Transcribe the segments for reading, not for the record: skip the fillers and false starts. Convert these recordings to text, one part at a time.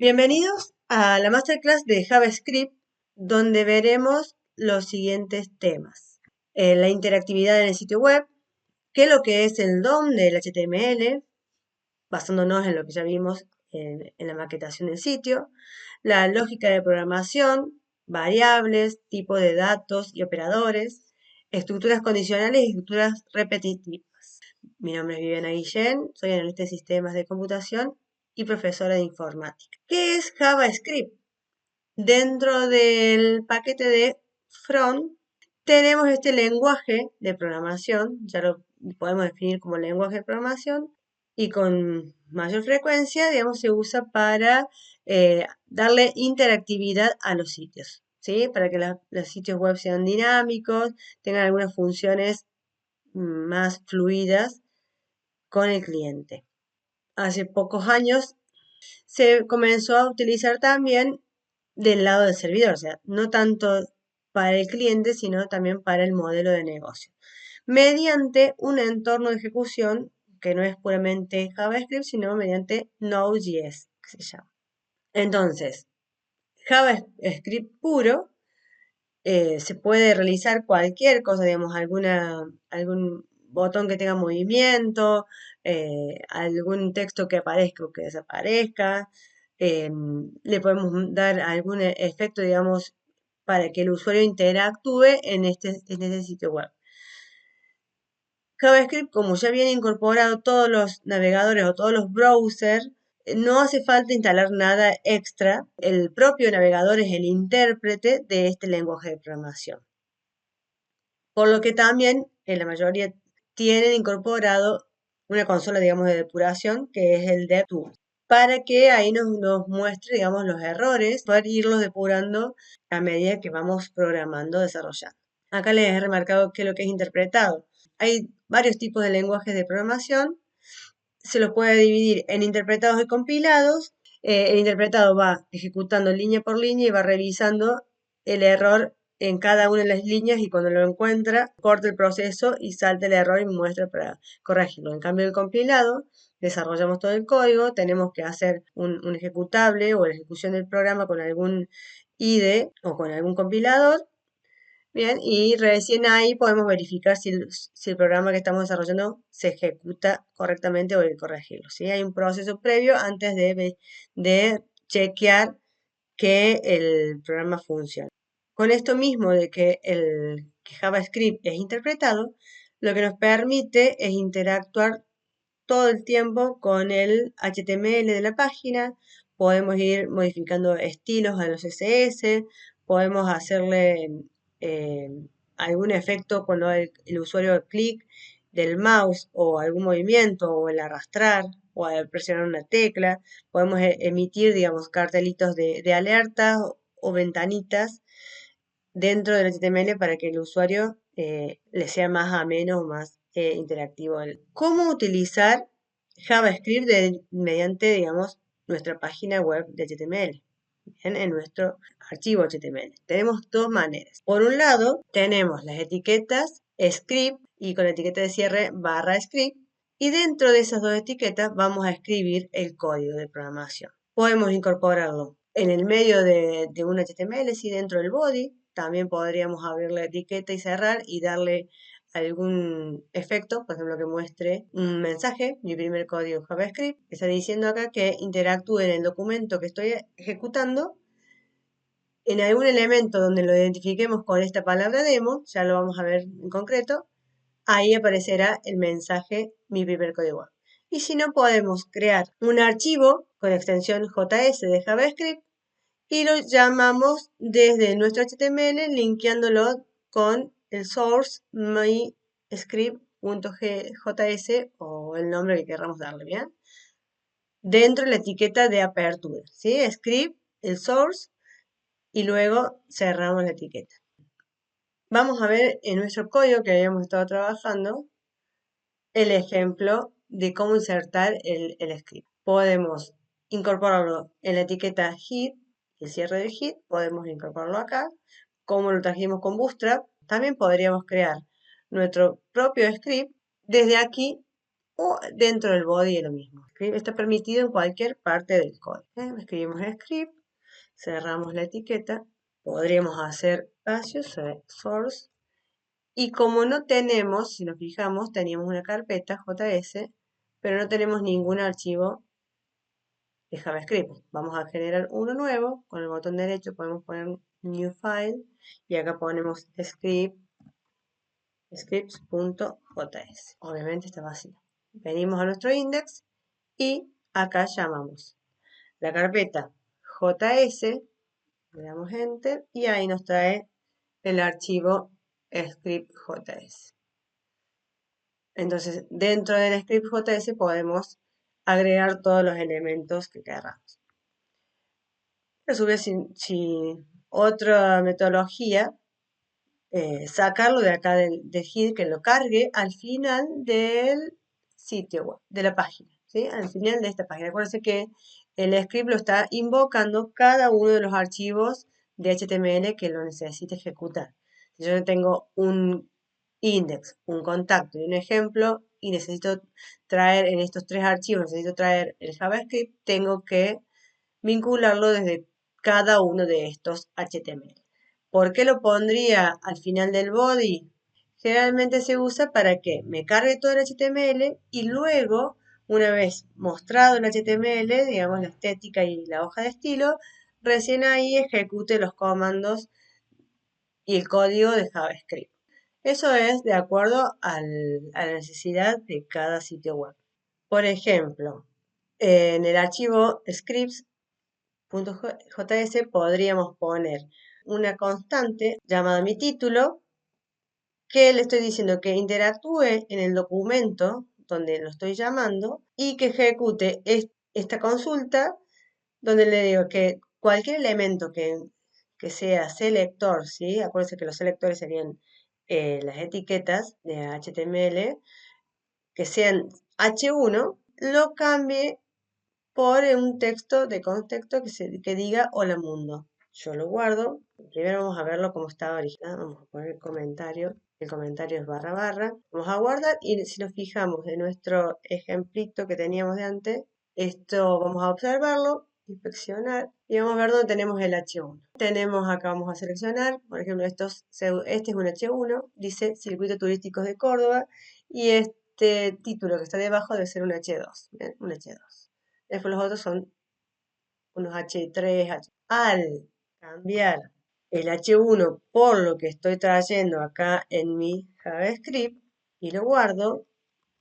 Bienvenidos a la masterclass de JavaScript, donde veremos los siguientes temas. La interactividad en el sitio web, qué es lo que es el DOM del HTML, basándonos en lo que ya vimos en la maquetación del sitio, la lógica de programación, variables, tipo de datos y operadores, estructuras condicionales y estructuras repetitivas. Mi nombre es Viviana Guillén, soy analista de sistemas de computación y profesora de informática. ¿Qué es JavaScript? Dentro del paquete de front tenemos este lenguaje de programación, ya lo podemos definir como lenguaje de programación, y con mayor frecuencia, digamos, se usa para darle interactividad a los sitios, ¿sí? Para que los sitios web sean dinámicos, tengan algunas funciones más fluidas con el cliente. Hace pocos años se comenzó a utilizar también del lado del servidor, o sea, no tanto para el cliente, sino también para el modelo de negocio, mediante un entorno de ejecución que no es puramente JavaScript, sino mediante Node.js, que se llama. Entonces, JavaScript puro se puede realizar cualquier cosa, digamos, algún botón que tenga movimiento, algún texto que aparezca o que desaparezca. Le podemos dar algún efecto, digamos, para que el usuario interactúe en este sitio web. JavaScript, como ya viene incorporado todos los navegadores o todos los browsers, no hace falta instalar nada extra. El propio navegador es el intérprete de este lenguaje de programación. Por lo que también en la mayoría tienen incorporado una consola, digamos, de depuración, que es el DevTools, para que ahí nos muestre, digamos, los errores, poder irlos depurando a medida que vamos programando, desarrollando. Acá les he remarcado qué es lo que es interpretado. Hay varios tipos de lenguajes de programación. Se los puede dividir en interpretados y compilados. El interpretado va ejecutando línea por línea y va revisando el error en cada una de las líneas, y cuando lo encuentra, corta el proceso y salta el error y muestra para corregirlo. En cambio, el compilado, desarrollamos todo el código, tenemos que hacer un ejecutable o la ejecución del programa con algún IDE o con algún compilador. Bien, y recién ahí podemos verificar si el programa que estamos desarrollando se ejecuta correctamente o hay que corregirlo, ¿sí? Hay un proceso previo antes de chequear que el programa funcione. Con esto mismo de que que JavaScript es interpretado, lo que nos permite es interactuar todo el tiempo con el HTML de la página. Podemos ir modificando estilos a los CSS, podemos hacerle eh, algún efecto cuando el usuario clic del mouse o algún movimiento o el arrastrar o al presionar una tecla. Podemos emitir, digamos, cartelitos de alerta o ventanitas dentro del HTML para que el usuario le sea más ameno o más interactivo. ¿Cómo utilizar JavaScript mediante, digamos, nuestra página web de HTML? Bien, en nuestro archivo HTML. Tenemos dos maneras. Por un lado, tenemos las etiquetas script y con la etiqueta de cierre /script. Y dentro de esas dos etiquetas vamos a escribir el código de programación. Podemos incorporarlo en el medio de un HTML, sí, dentro del body. También podríamos abrir la etiqueta y cerrar y darle algún efecto, por ejemplo, que muestre un mensaje, mi primer código JavaScript, que está diciendo acá que interactúe en el documento que estoy ejecutando en algún elemento donde lo identifiquemos con esta palabra demo, ya lo vamos a ver en concreto. Ahí aparecerá el mensaje mi primer código web. Y si no, podemos crear un archivo con extensión JS de JavaScript y lo llamamos desde nuestro HTML, linkeándolo con el source myscript.js o el nombre que queramos darle, ¿bien? Dentro de la etiqueta de apertura, ¿sí? Script, el source, y luego cerramos la etiqueta. Vamos a ver en nuestro código que habíamos estado trabajando el ejemplo de cómo insertar el script. Podemos incorporarlo en la etiqueta hit, el cierre del hit, podemos incorporarlo acá. Como lo trajimos con Bootstrap, también podríamos crear nuestro propio script desde aquí o dentro del body es lo mismo. Está permitido en cualquier parte del código. Escribimos script, cerramos la etiqueta, podríamos hacer espacio, source, y como no tenemos, si nos fijamos, teníamos una carpeta JS, pero no tenemos ningún archivo de JavaScript. Vamos a generar uno nuevo, con el botón derecho podemos poner New File, y acá ponemos scripts.js. Obviamente está vacío. Venimos a nuestro index y acá llamamos la carpeta JS, le damos Enter y ahí nos trae el archivo script.js. Entonces, dentro del script.js podemos agregar todos los elementos que queramos. A su vez, si otra metodología, sacarlo de acá del head, que lo cargue al final del sitio web, de la página, ¿sí? Al final de esta página. Acuérdense que el script lo está invocando cada uno de los archivos de HTML que lo necesite ejecutar. Si yo tengo un index, un contacto y un ejemplo, y necesito traer en estos tres archivos, necesito traer el JavaScript, tengo que vincularlo desde cada uno de estos HTML. ¿Por qué lo pondría al final del body? Generalmente se usa para que me cargue todo el HTML y luego, una vez mostrado el HTML, digamos la estética y la hoja de estilo, recién ahí ejecute los comandos y el código de JavaScript. Eso es de acuerdo a la necesidad de cada sitio web. Por ejemplo, en el archivo scripts.js podríamos poner una constante llamada mi título, que le estoy diciendo que interactúe en el documento donde lo estoy llamando y que ejecute esta consulta donde le digo que cualquier elemento que sea selector, ¿sí? Acuérdense que los selectores serían las etiquetas de HTML, que sean H1, lo cambie por un texto de contexto que diga hola mundo. Yo lo guardo. Primero vamos a verlo como estaba original. Vamos a poner el comentario. El comentario es barra barra. Vamos a guardar y si nos fijamos en nuestro ejemplito que teníamos de antes, esto vamos a observarlo, inspeccionar y vamos a ver dónde tenemos el H1. Tenemos acá, vamos a seleccionar, por ejemplo, este es un H1, dice Circuitos Turísticos de Córdoba y este título que está debajo debe ser un H2. ¿Bien? Un H2. Después los otros son unos H3, Al cambiar el H1 por lo que estoy trayendo acá en mi JavaScript y lo guardo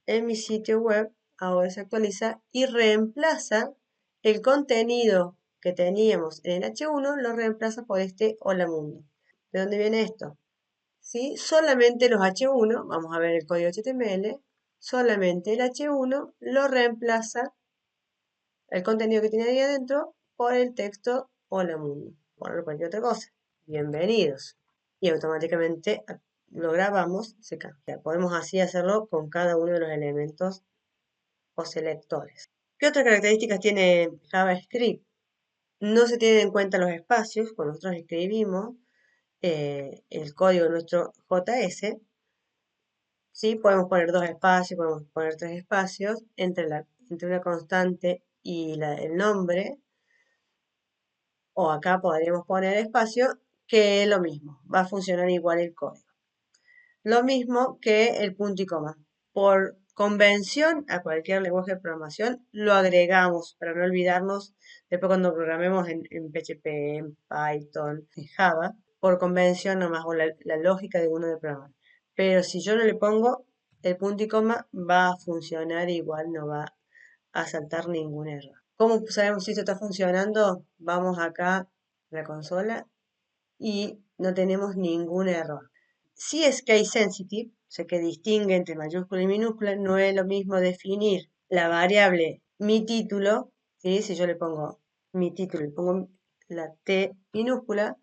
en mi sitio web, ahora se actualiza y reemplaza el contenido que teníamos en el H1, lo reemplaza por este hola mundo. ¿De dónde viene esto? ¿Sí? Solamente los H1, vamos a ver el código HTML, solamente el H1 lo reemplaza el contenido que tiene ahí adentro por el texto hola mundo, por cualquier otra cosa. Bienvenidos. Y automáticamente lo grabamos, se cambia. Podemos así hacerlo con cada uno de los elementos o selectores. ¿Qué otras características tiene JavaScript? No se tienen en cuenta los espacios cuando nosotros escribimos el código de nuestro JS. ¿Sí? Podemos poner 2 espacios, podemos poner 3 espacios entre una constante y el nombre. O acá podríamos poner espacio, que es lo mismo, va a funcionar igual el código. Lo mismo que el punto y coma. Por convención, a cualquier lenguaje de programación lo agregamos para no olvidarnos después cuando programemos en PHP, en Python, en Java, por convención nomás o la lógica de uno de programar. Pero si yo no le pongo el punto y coma, va a funcionar igual, no va a saltar ningún error. ¿Cómo sabemos si esto está funcionando? Vamos acá a la consola y no tenemos ningún error. Si es case sensitive, o sea que distingue entre mayúscula y minúscula, no es lo mismo definir la variable mi título, ¿sí? Si yo le pongo mi título y pongo la T minúscula,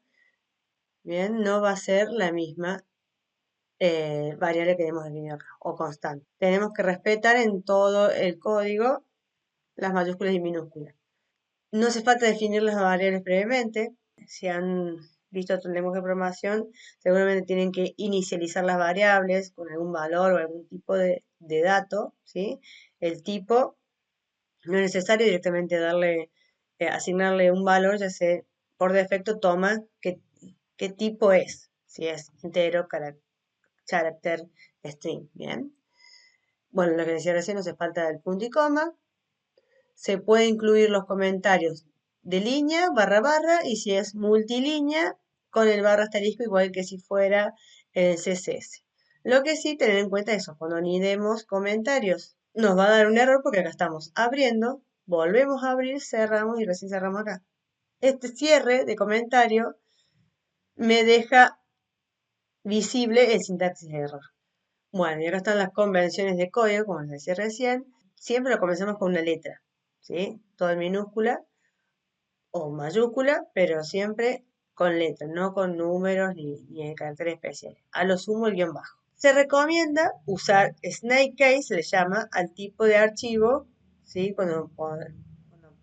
bien, no va a ser la misma variable que hemos definido acá, o constante. Tenemos que respetar en todo el código las mayúsculas y minúsculas. No hace falta definir las variables previamente. visto otro lenguaje de programación, seguramente tienen que inicializar las variables con algún valor o algún tipo de dato, ¿sí? El tipo, no es necesario directamente asignarle un valor, ya se por defecto toma qué tipo es, si es entero, carácter, string, ¿bien? Bueno, lo que decía recién, no hace falta el punto y coma. Se puede incluir los comentarios de línea, barra, barra, y si es multilínea, con el barra asterisco, igual que si fuera el CSS. Lo que sí, tener en cuenta eso, cuando anidemos comentarios, nos va a dar un error porque acá estamos abriendo, volvemos a abrir, cerramos y recién cerramos acá. Este cierre de comentario me deja visible el sintaxis error. Bueno, y acá están las convenciones de código, como les decía recién. Siempre lo comenzamos con una letra, ¿sí? Todo en minúscula o mayúscula, pero siempre con letra, no con números ni en caracteres especiales. A lo sumo el guión bajo. Se recomienda usar snake case, se le llama al tipo de archivo, ¿sí? Cuando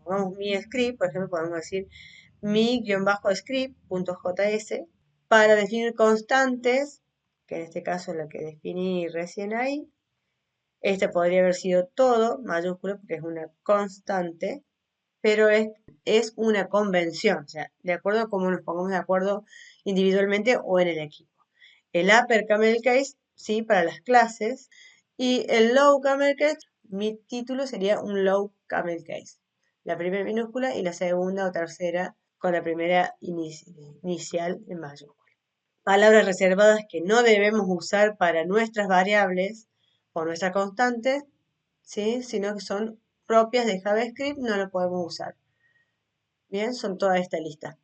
pongamos mi script, por ejemplo, podemos decir mi-script.js para definir constantes, que en este caso es lo que definí recién ahí. Este podría haber sido todo mayúsculo porque es una constante, pero es una convención, o sea, de acuerdo a cómo nos pongamos de acuerdo individualmente o en el equipo. El upper camel case, sí, para las clases, y el low camel case, mi título sería un low camel case. La primera minúscula y la segunda o tercera con la primera inicial en mayúscula. Palabras reservadas que no debemos usar para nuestras variables o nuestras constantes, ¿sí? Sino que son propias de JavaScript, no lo podemos usar. Bien, son toda esta lista.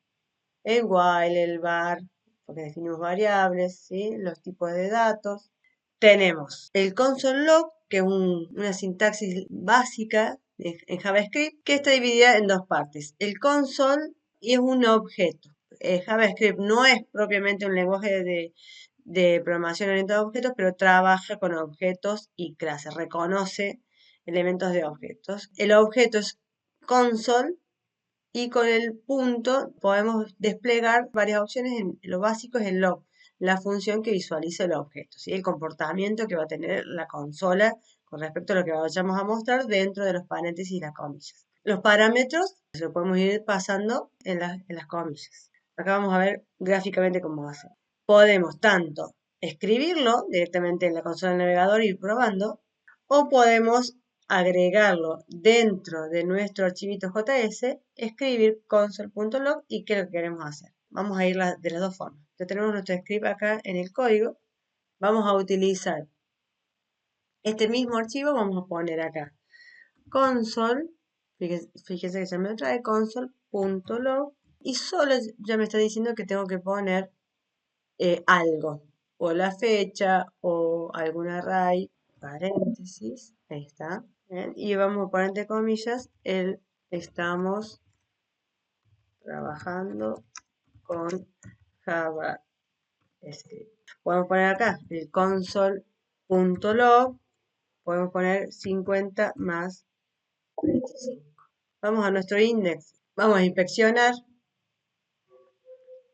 El while, el var, porque definimos variables, ¿sí? Los tipos de datos. Tenemos el console log, que es una sintaxis básica en JavaScript, que está dividida en dos partes. El console y es un objeto. JavaScript no es propiamente un lenguaje de programación orientada a objetos, pero trabaja con objetos y clases, reconoce elementos de objetos. El objeto es console y con el punto podemos desplegar varias opciones. Lo básico es el log, la función que visualiza el objeto, ¿sí? El comportamiento que va a tener la consola con respecto a lo que vayamos a mostrar dentro de los paréntesis y las comillas. Los parámetros se lo podemos ir pasando en las comillas. Acá vamos a ver gráficamente cómo va a ser. Podemos tanto escribirlo directamente en la consola del navegador y ir probando, o podemos agregarlo dentro de nuestro archivito JS, escribir console.log y qué es lo que queremos hacer. Vamos a ir de las dos formas. Ya tenemos nuestro script acá en el código. Vamos a utilizar este mismo archivo, vamos a poner acá console, fíjense que ya me trae console.log y solo ya me está diciendo que tengo que poner algo, o la fecha, o algún array, paréntesis, ahí está. ¿Bien? Y vamos a poner entre comillas, estamos trabajando con JavaScript. Podemos poner acá el console.log, podemos poner 50 más 25. Vamos a nuestro index, vamos a inspeccionar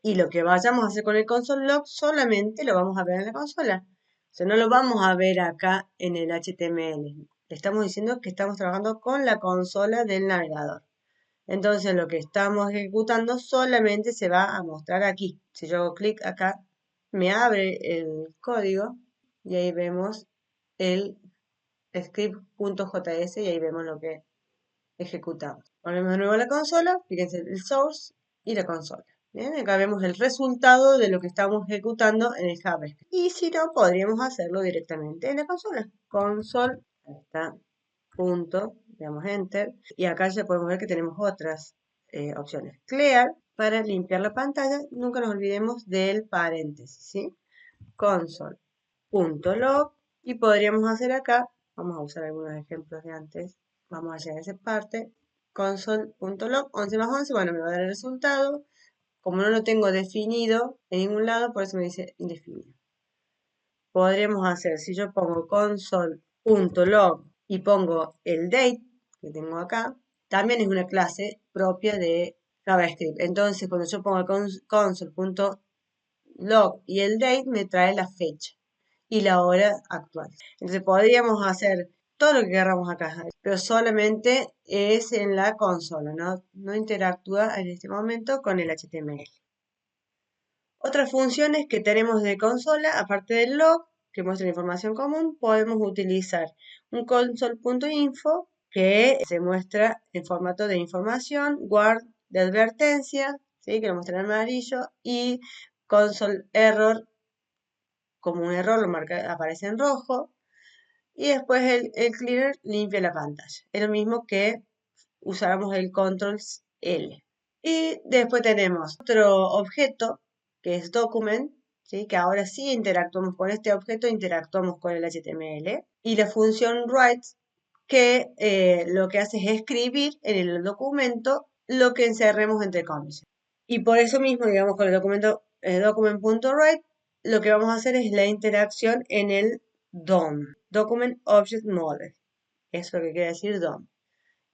y lo que vayamos a hacer con el console log solamente lo vamos a ver en la consola. O sea, no lo vamos a ver acá en el HTML. Le estamos diciendo que estamos trabajando con la consola del navegador. Entonces lo que estamos ejecutando solamente se va a mostrar aquí. Si yo hago clic acá, me abre el código y ahí vemos el script.js y ahí vemos lo que ejecutamos. Volvemos de nuevo a la consola, fíjense el source y la consola. Bien, acá vemos el resultado de lo que estamos ejecutando en el JavaScript. Y si no, podríamos hacerlo directamente en la consola. Console, ahí está, punto, le damos enter. Y acá ya podemos ver que tenemos otras opciones. Clear, para limpiar la pantalla, nunca nos olvidemos del paréntesis, ¿sí? Console.log. Y podríamos hacer acá, vamos a usar algunos ejemplos de antes, vamos a hacer esa parte, console.log, 11 más 11, bueno, me va a dar el resultado. Como no lo tengo definido en ningún lado, por eso me dice indefinido. Podríamos hacer, si yo pongo console.log y pongo el date que tengo acá, también es una clase propia de JavaScript. Entonces, cuando yo pongo el console.log y el date, me trae la fecha y la hora actual. Entonces, podríamos hacer todo lo que queramos acá, pero solamente es en la consola, no interactúa en este momento con el HTML. Otras funciones que tenemos de consola, aparte del log, que muestra información común, podemos utilizar un console.info que se muestra en formato de información, guard de advertencia, ¿sí? Que lo muestra en amarillo, y console error, como un error, aparece en rojo, y después el cleaner limpia la pantalla. Es lo mismo que usáramos el control L. Y después tenemos otro objeto que es document, ¿sí? Que ahora sí interactuamos con este objeto, interactuamos con el HTML. Y la función write, que lo que hace es escribir en el documento lo que encerremos entre comillas. Y por eso mismo, digamos, con el documento document.write, lo que vamos a hacer es la interacción en el DOM, Document Object Model. Eso es lo que quiere decir DOM.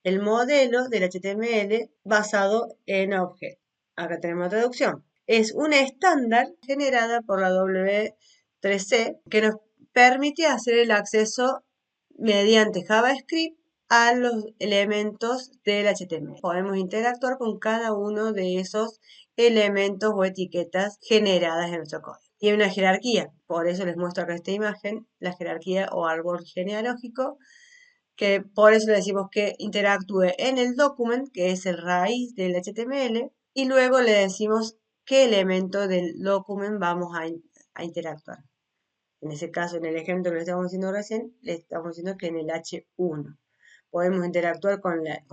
El modelo del HTML basado en objetos. Acá tenemos la traducción. Es una estándar generada por la W3C que nos permite hacer el acceso mediante JavaScript a los elementos del HTML. Podemos interactuar con cada uno de esos elementos o etiquetas generadas en nuestro código. Tiene una jerarquía, por eso les muestro acá esta imagen, la jerarquía o árbol genealógico, que por eso le decimos que interactúe en el document, que es el raíz del HTML, y luego le decimos qué elemento del document vamos a interactuar. En ese caso, en el ejemplo que le estamos haciendo recién, le estamos diciendo que en el H1. Podemos interactuar con la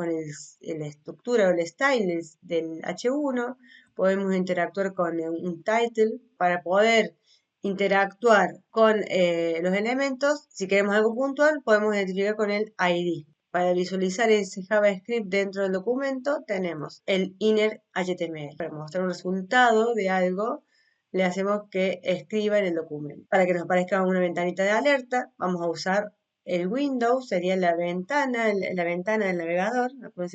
estructura o el style del H1. Podemos interactuar con un title para poder interactuar con los elementos. Si queremos algo puntual, podemos identificar con el ID. Para visualizar ese JavaScript dentro del documento, tenemos el inner HTML. Para mostrar un resultado de algo, le hacemos que escriba en el documento. Para que nos aparezca una ventanita de alerta, vamos a usar el Windows, sería la ventana del navegador.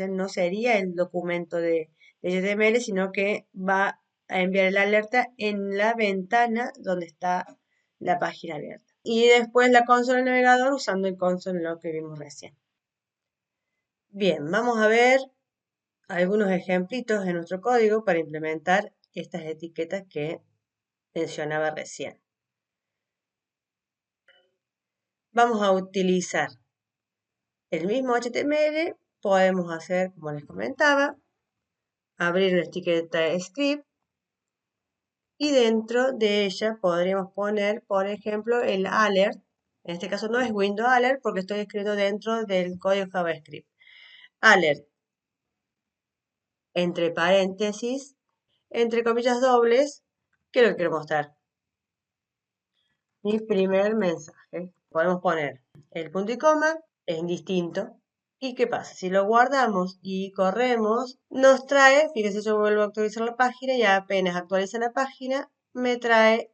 No sería el documento de HTML, sino que va a enviar el alerta en la ventana donde está la página abierta. Y después la consola del navegador usando el console log que vimos recién. Bien, vamos a ver algunos ejemplitos de nuestro código para implementar estas etiquetas que mencionaba recién. Vamos a utilizar el mismo HTML, podemos hacer, como les comentaba, abrir una etiqueta script y dentro de ella podríamos poner, por ejemplo, el alert. En este caso no es window alert porque estoy escribiendo dentro del código JavaScript. Alert, entre paréntesis, entre comillas dobles, ¿qué es lo que quiero mostrar? Mi primer mensaje. Podemos poner el punto y coma, es indistinto. ¿Y qué pasa? Si lo guardamos y corremos, nos trae, fíjense, yo vuelvo a actualizar la página y apenas actualiza la página, me trae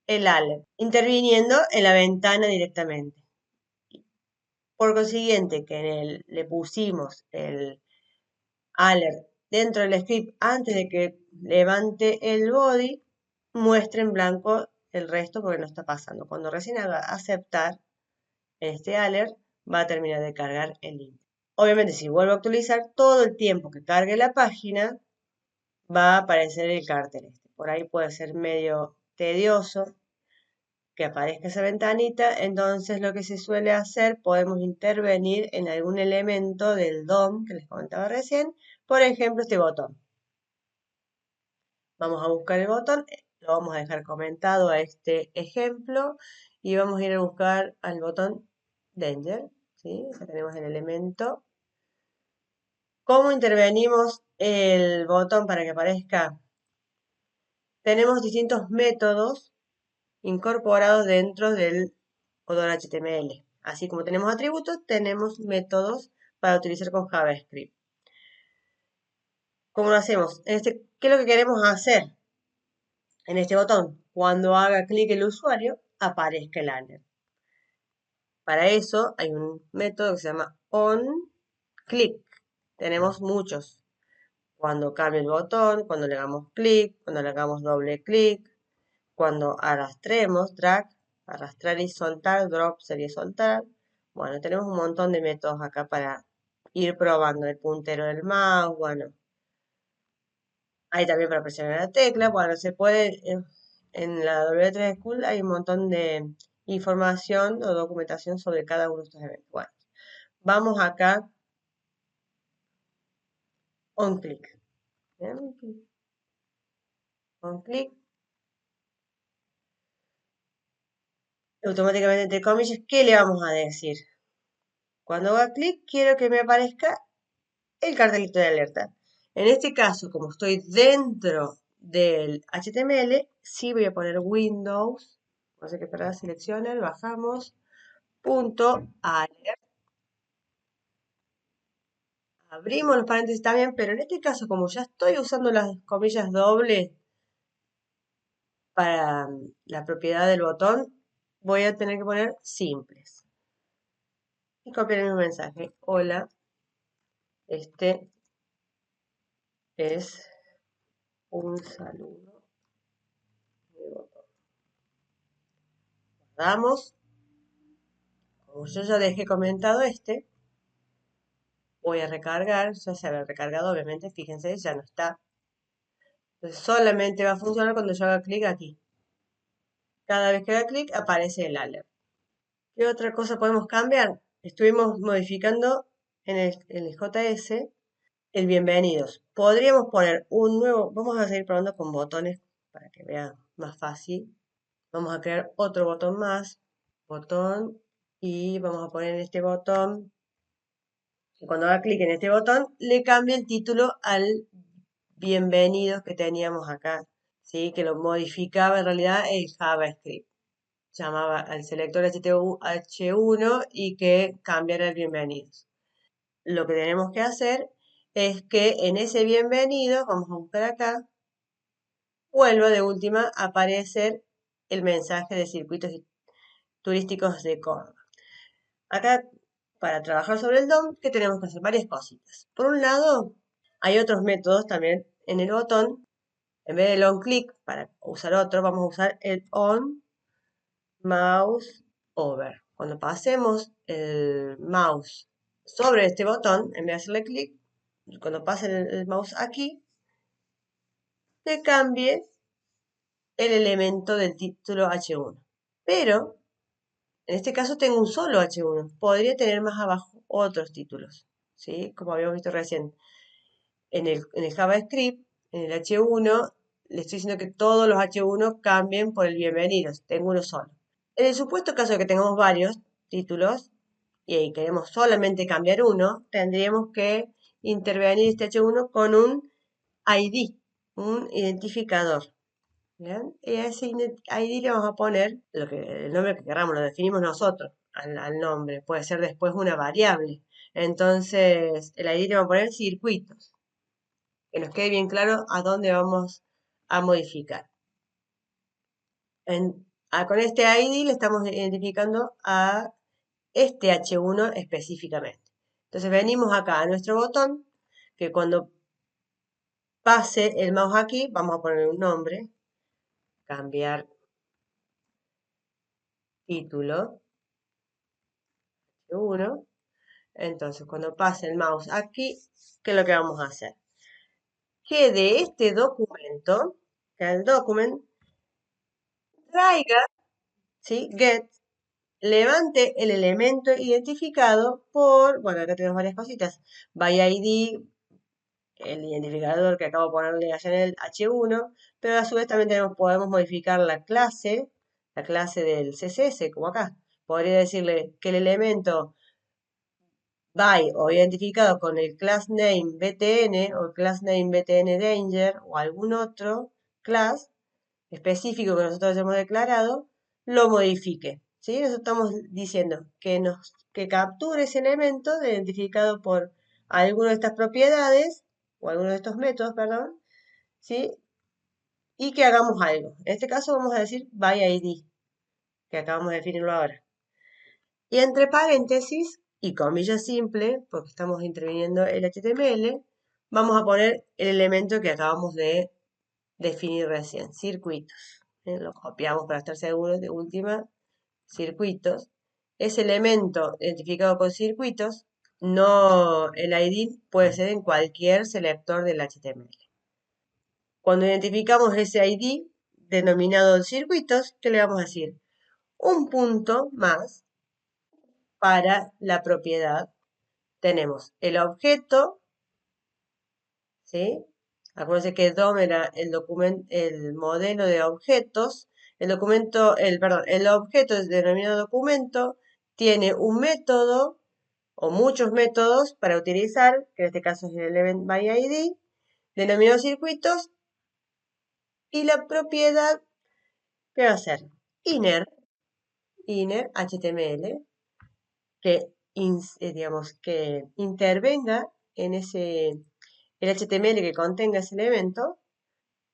el alert, interviniendo en la ventana directamente. Por consiguiente, que le pusimos el alert dentro del script antes de que levante el body, muestra en blanco el resto porque no está pasando. Cuando recién haga aceptar este alert, va a terminar de cargar el link. Obviamente, si vuelvo a actualizar, todo el tiempo que cargue la página, va a aparecer el cartel este. Por ahí puede ser medio tedioso que aparezca esa ventanita, entonces lo que se suele hacer, podemos intervenir en algún elemento del DOM que les comentaba recién, por ejemplo este botón. Vamos a buscar el botón, lo vamos a dejar comentado a este ejemplo y vamos a ir a buscar al botón Danger, ¿sí? Acá tenemos el elemento. ¿Cómo intervenimos el botón para que aparezca? Tenemos distintos métodos incorporados dentro del odor HTML. Así como tenemos atributos, tenemos métodos para utilizar con JavaScript. ¿Cómo lo hacemos? ¿Qué es lo que queremos hacer? En este botón, cuando haga clic el usuario, aparezca el alert. Para eso hay un método que se llama onClick. Tenemos muchos. cuando cambie el botón, cuando le hagamos clic, cuando le hagamos doble clic, cuando arrastremos, drag, arrastrar y soltar, drop sería soltar. Bueno, tenemos un montón de métodos acá para ir probando el puntero del mouse, bueno, hay también para presionar la tecla, bueno, se puede, en la W3 School hay un montón de información o documentación sobre cada uno de estos eventos. Bueno, vamos acá, on click. ¿Bien? On click. Automáticamente, entre comillas, ¿qué le vamos a decir? Cuando haga clic, quiero que me aparezca el cartelito de alerta. En este caso, como estoy dentro del HTML, sí voy a poner Windows. Vamos a que para seleccionar, bajamos, punto alert. Abrimos los paréntesis también, pero en este caso, como ya estoy usando las comillas dobles para la propiedad del botón, voy a tener que poner simples. Y copiar el mismo mensaje. Hola, este es un saludo de botón. Guardamos. Como yo ya dejé comentado voy a recargar, ya se había recargado, obviamente, fíjense, ya no está. Entonces solamente va a funcionar cuando yo haga clic aquí. Cada vez que haga clic aparece el alert. ¿Qué otra cosa podemos cambiar? Estuvimos modificando en el JS el bienvenidos. Podríamos poner un nuevo, vamos a seguir probando con botones para que vean más fácil. Vamos a crear otro botón más, botón, y vamos a poner en este botón, y cuando haga clic en este botón, le cambia el título al bienvenidos que teníamos acá, ¿sí? Que lo modificaba en realidad el JavaScript. Llamaba al selector H1 y que cambiara el bienvenidos. Lo que tenemos que hacer es que en ese bienvenido, vamos a buscar acá, vuelva de última a aparecer el mensaje de circuitos turísticos de Córdoba. Acá, para trabajar sobre el DOM, ¿qué tenemos que hacer? Varias cositas. Por un lado, hay otros métodos también en el botón. En vez del on click, para usar otro, vamos a usar el on mouse over. Cuando pasemos el mouse sobre este botón, en vez de hacerle clic, cuando pase el mouse aquí, le cambie el elemento del título H1. Pero, en este caso tengo un solo H1. Podría tener más abajo otros títulos, ¿sí? Como habíamos visto recién. En el JavaScript, en el H1, le estoy diciendo que todos los H1 cambien por el bienvenidos. Tengo uno solo. En el supuesto caso de que tengamos varios títulos y queremos solamente cambiar uno, tendríamos que intervenir este H1 con un ID, un identificador. ¿Bien? Y a ese ID le vamos a poner el nombre que queramos, lo definimos nosotros al nombre. Puede ser después una variable. Entonces, el ID le vamos a poner circuitos. Que nos quede bien claro a dónde vamos a modificar. Con este ID le estamos identificando a este H1 específicamente. Entonces venimos acá a nuestro botón, que cuando pase el mouse aquí, vamos a poner un nombre, cambiar título, H1. Entonces cuando pase el mouse aquí, ¿qué es lo que vamos a hacer? Que de este documento, que el document, traiga, ¿sí? Get, levante el elemento identificado por, bueno, acá tenemos varias cositas, by ID, el identificador que acabo de ponerle allá en el H1, pero a su vez también podemos modificar la clase del CSS, como acá. Podría decirle que el elemento by o identificado con el class name btn o class name btn danger o algún otro class específico que nosotros hemos declarado, lo modifique. ¿Sí? Nosotros estamos diciendo que capture ese elemento identificado por alguna de estas propiedades o alguno de estos métodos, perdón, ¿sí? Y que hagamos algo. En este caso vamos a decir by ID, que acabamos de definirlo ahora. Y entre paréntesis y comillas simple, porque estamos interviniendo el HTML, vamos a poner el elemento que acabamos de definir recién, circuitos. Lo copiamos para estar seguros de última, circuitos. Ese elemento identificado con circuitos, no el ID puede ser en cualquier selector del HTML. Cuando identificamos ese ID denominado circuitos, ¿qué le vamos a decir? Un punto más para la propiedad. Tenemos el objeto, ¿sí? Acuérdense que DOM era el modelo de objetos. El objeto es denominado documento, tiene un método o muchos métodos para utilizar, que en este caso es el event by ID, denominado circuitos, y la propiedad que va a ser inner HTML, que intervenga en el HTML que contenga ese elemento,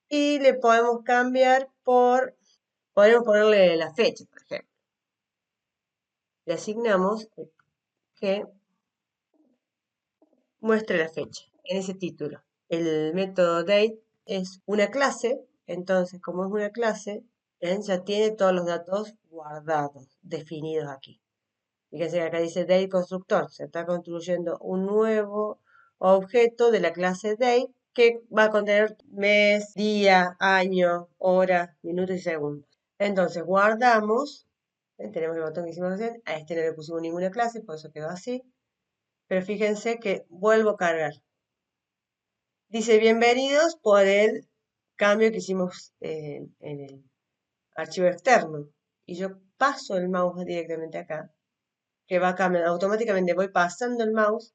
y le podemos cambiar podemos ponerle la fecha, por ejemplo. Le asignamos que muestre la fecha en ese título. El método date es una clase, entonces como es una clase, ya tiene todos los datos guardados, definidos aquí. Fíjense que acá dice date constructor, se está construyendo un nuevo objeto de la clase date que va a contener mes, día, año, hora, minutos y segundos. Entonces guardamos, tenemos el botón que hicimos recién, a este no le pusimos ninguna clase, por eso quedó así. Pero fíjense que vuelvo a cargar. Dice bienvenidos por el cambio que hicimos en el archivo externo. Y yo paso el mouse directamente acá, que va cambiando, automáticamente voy pasando el mouse,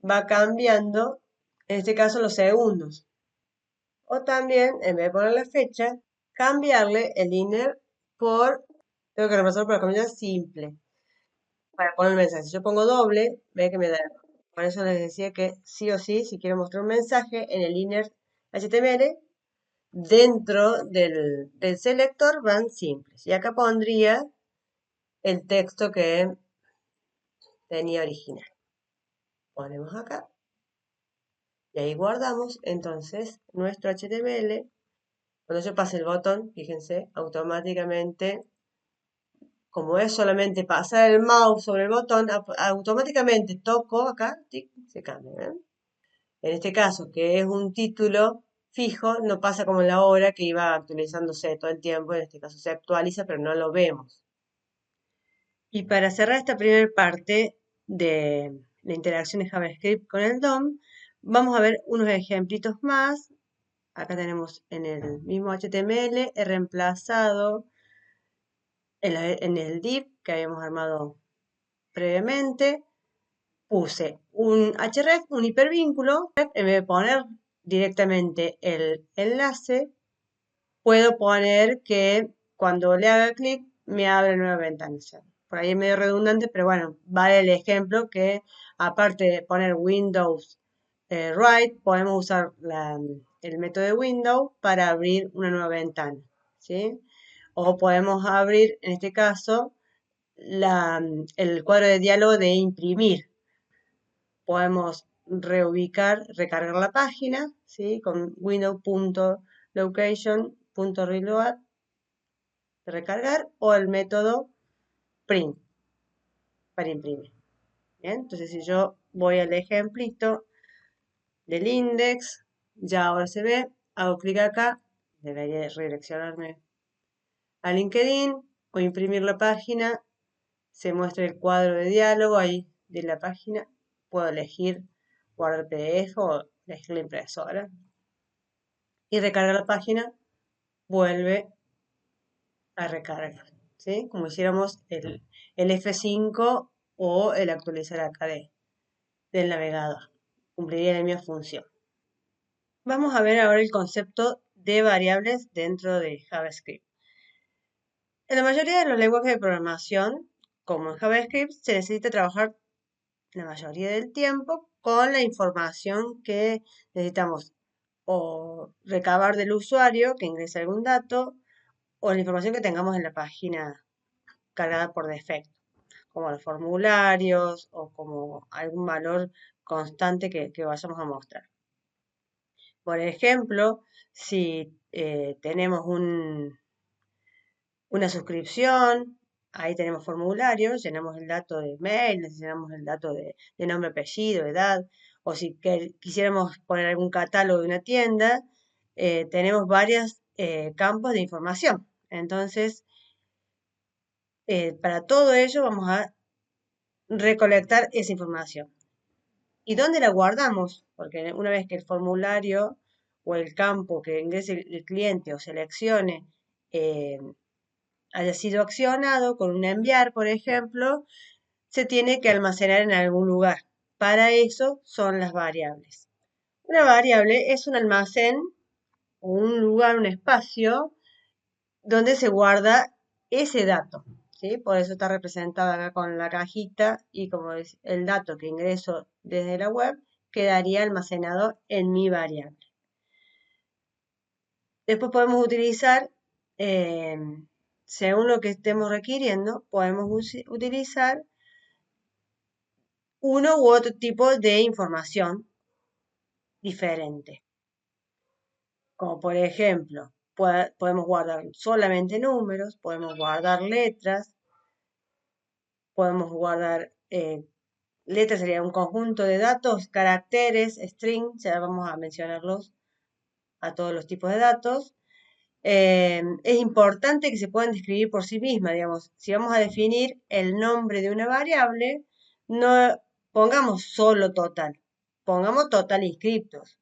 va cambiando, en este caso los segundos. O también, en vez de poner la fecha, cambiarle el inner tengo que repasar por la comida simple, para poner el mensaje. Si yo pongo doble, ve que me da. Por eso les decía que sí o sí, si quiero mostrar un mensaje en el inner HTML, dentro del selector van simples. Y acá pondría el texto que tenía original. Ponemos acá y ahí guardamos entonces nuestro HTML. Cuando yo pase el botón, fíjense, automáticamente, como es solamente pasar el mouse sobre el botón, automáticamente toco acá, tic, se cambia. ¿Ven? En este caso, que es un título fijo, no pasa como en la hora que iba actualizándose todo el tiempo. En este caso se actualiza, pero no lo vemos. Y para cerrar esta primera parte de la interacción de JavaScript con el DOM, vamos a ver unos ejemplitos más. Acá tenemos en el mismo HTML, he reemplazado en el div que habíamos armado previamente, puse un href, un hipervínculo. En vez de poner directamente el enlace, puedo poner que cuando le haga clic me abre nueva ventana. Por ahí es medio redundante, pero bueno, vale el ejemplo que aparte de poner Windows Write, podemos usar el método de Windows para abrir una nueva ventana, ¿sí? O podemos abrir, en este caso, el cuadro de diálogo de imprimir. Podemos recargar la página, ¿sí? Con windows.location.reload, recargar, o el método print para imprimir. ¿Bien? Entonces, si yo voy al ejemplito del index, ya ahora se ve, hago clic acá, debería redireccionarme a LinkedIn o imprimir la página, se muestra el cuadro de diálogo ahí de la página, puedo elegir guardar PDF o elegir la impresora y recargar la página, vuelve a recargar, ¿sí? Como hiciéramos el F5 o el actualizar acá del navegador, cumpliría la misma función. Vamos a ver ahora el concepto de variables dentro de JavaScript. En la mayoría de los lenguajes de programación, como en JavaScript, se necesita trabajar la mayoría del tiempo con la información que necesitamos o recabar del usuario que ingrese algún dato o la información que tengamos en la página cargada por defecto, como los formularios o como algún valor constante que vayamos a mostrar. Por ejemplo, si tenemos una suscripción, ahí tenemos formularios, llenamos el dato de mail, llenamos el dato de nombre, apellido, edad, o si quisiéramos poner algún catálogo de una tienda, tenemos varios campos de información. Entonces, para todo ello vamos a recolectar esa información. ¿Y dónde la guardamos? Porque una vez que el formulario o el campo que ingrese el cliente o seleccione eh, haya sido accionado con un enviar, por ejemplo, se tiene que almacenar en algún lugar. Para eso son las variables. Una variable es un almacén o un lugar, un espacio donde se guarda ese dato. ¿Sí? Por eso está representada acá con la cajita y como es el dato que ingreso desde la web quedaría almacenado en mi variable. Después podemos utilizar, según lo que estemos requiriendo, podemos utilizar uno u otro tipo de información diferente. Como por ejemplo, podemos guardar solamente números, podemos guardar letras, podemos guardar letras, sería un conjunto de datos, caracteres, string, ya vamos a mencionarlos a todos los tipos de datos. Es importante que se puedan describir por sí mismas, digamos, si vamos a definir el nombre de una variable, no pongamos solo total, pongamos total inscriptos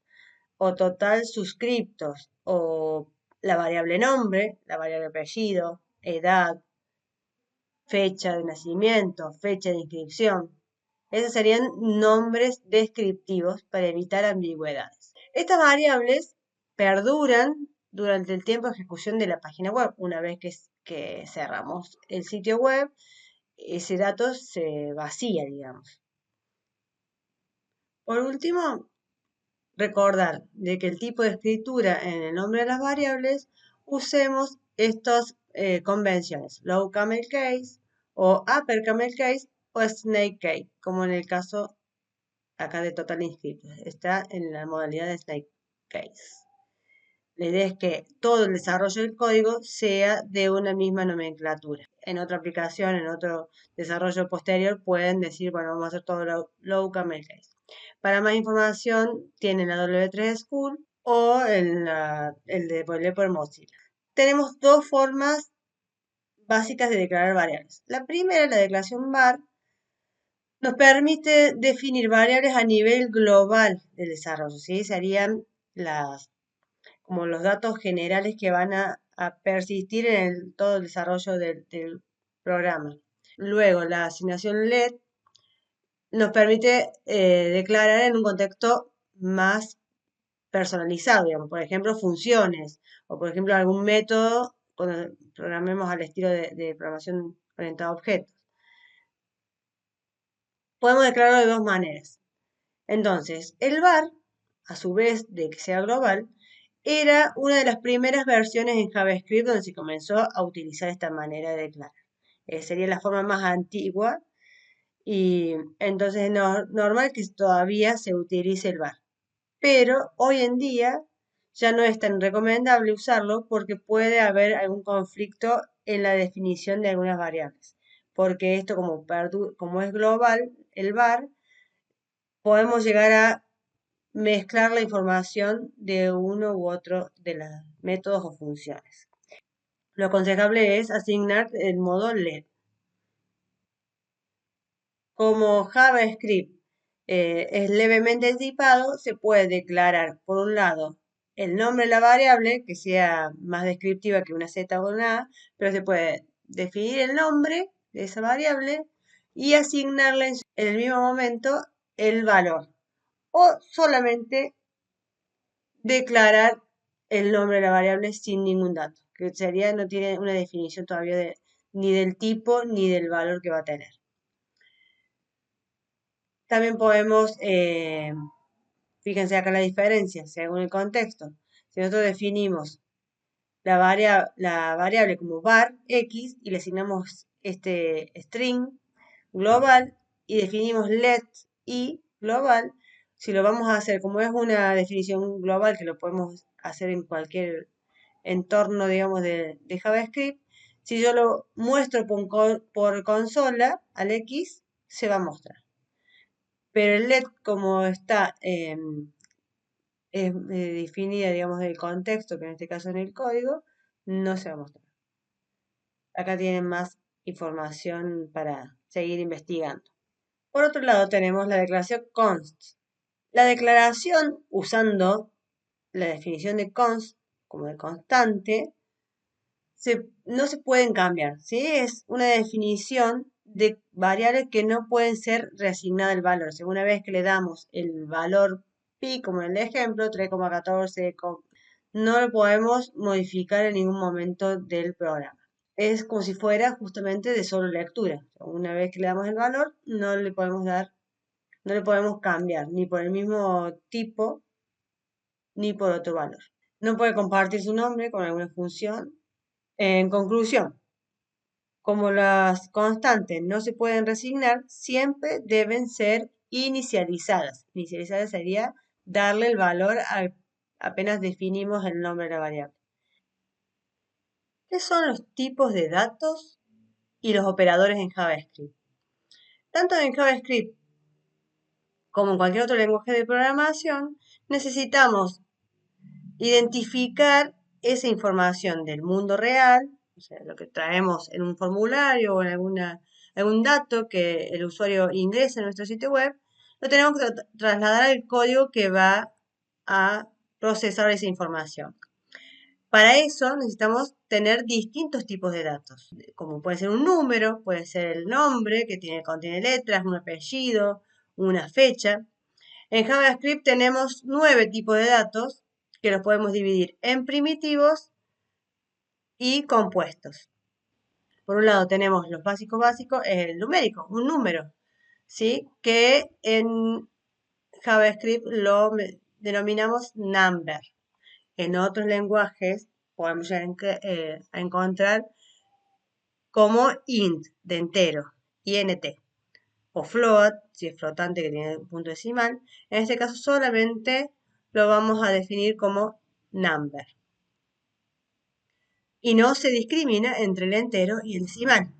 o total suscriptos o la variable nombre, la variable apellido, edad, fecha de nacimiento, fecha de inscripción. Esos serían nombres descriptivos para evitar ambigüedades. Estas variables perduran durante el tiempo de ejecución de la página web. Una vez que cerramos el sitio web, ese dato se vacía, digamos. Por último, recordar de que el tipo de escritura en el nombre de las variables usemos estas convenciones, low camel case o upper camel case o snake case, como en el caso acá de total inscriptos. Está en la modalidad de snake case. La idea es que todo el desarrollo del código sea de una misma nomenclatura. En otra aplicación, en otro desarrollo posterior, pueden decir, bueno, vamos a hacer todo low camel case. Para más información, tienen la W3 School o el de por Mozilla. Tenemos dos formas básicas de declarar variables. La primera, la declaración var, nos permite definir variables a nivel global del desarrollo. ¿Sí? Serían como los datos generales que van a persistir en todo el desarrollo del programa. Luego, la asignación LED nos permite declarar en un contexto más personalizado, digamos, por ejemplo, funciones, o por ejemplo, algún método cuando programemos al estilo de programación orientada a objetos. Podemos declararlo de dos maneras. Entonces, el var, a su vez de que sea global, era una de las primeras versiones en JavaScript donde se comenzó a utilizar esta manera de declarar. Sería la forma más antigua y entonces es normal que todavía se utilice el var. Pero hoy en día ya no es tan recomendable usarlo porque puede haber algún conflicto en la definición de algunas variables. Porque esto como es global, el var, podemos llegar a mezclar la información de uno u otro de los métodos o funciones. Lo aconsejable es asignar el modo LED. Como JavaScript es levemente tipado, se puede declarar, por un lado, el nombre de la variable, que sea más descriptiva que una Z o una A, pero se puede definir el nombre de esa variable y asignarle en el mismo momento el valor. O solamente declarar el nombre de la variable sin ningún dato, que sería, no tiene una definición todavía ni del tipo ni del valor que va a tener. También podemos, fíjense acá la diferencia, según el contexto. Si nosotros definimos la variable como var x y le asignamos este string global y definimos let y global, Si lo vamos a hacer, como es una definición global que lo podemos hacer en cualquier entorno, digamos, de JavaScript, si yo lo muestro por consola al X, se va a mostrar. Pero el LED, como está definida, digamos, del contexto, que en este caso en el código, no se va a mostrar. Acá tienen más información para seguir investigando. Por otro lado, tenemos la declaración const. La declaración, usando la definición de const como de constante, no se pueden cambiar, ¿sí? Es una definición de variables que no pueden ser reasignadas el valor. O sea, una vez que le damos el valor pi, como en el ejemplo, 3,14, no lo podemos modificar en ningún momento del programa. Es como si fuera justamente de solo lectura. Una vez que le damos el valor, no le podemos no le podemos cambiar ni por el mismo tipo ni por otro valor. No puede compartir su nombre con alguna función. En conclusión, como las constantes no se pueden resignar, siempre deben ser inicializadas. Inicializadas sería darle el valor apenas definimos el nombre de la variable. ¿Qué son los tipos de datos y los operadores en JavaScript? Tanto en JavaScript como en cualquier otro lenguaje de programación, necesitamos identificar esa información del mundo real, o sea, lo que traemos en un formulario o en algún dato que el usuario ingresa en nuestro sitio web, lo tenemos que trasladar al código que va a procesar esa información. Para eso necesitamos tener distintos tipos de datos, como puede ser un número, puede ser el nombre que contiene letras, un apellido, una fecha. En JavaScript tenemos 9 tipos de datos que los podemos dividir en primitivos y compuestos. Por un lado tenemos los básicos, el numérico, un número, ¿sí? Que en JavaScript lo denominamos number. En otros lenguajes podemos a encontrar como int, de entero, int, o float, si es flotante que tiene punto decimal. En este caso solamente lo vamos a definir como number. Y no se discrimina entre el entero y el decimal.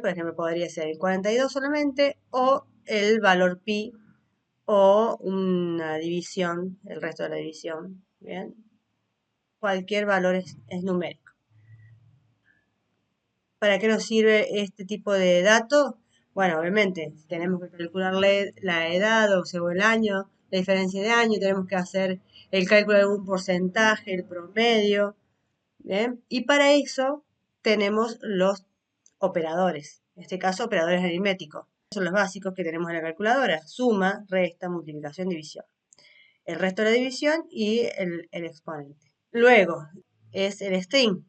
Por ejemplo, podría ser el 42 solamente o el valor pi o una división, el resto de la división. ¿Bien? Cualquier valor es numérico. ¿Para qué nos sirve este tipo de datos? Bueno, obviamente, si tenemos que calcular la edad o sea, el año, la diferencia de año, tenemos que hacer el cálculo de algún porcentaje, el promedio. ¿Bien? Y para eso tenemos los operadores, en este caso operadores aritméticos. Son los básicos que tenemos en la calculadora: suma, resta, multiplicación, división. El resto de la división y el exponente. Luego es el string,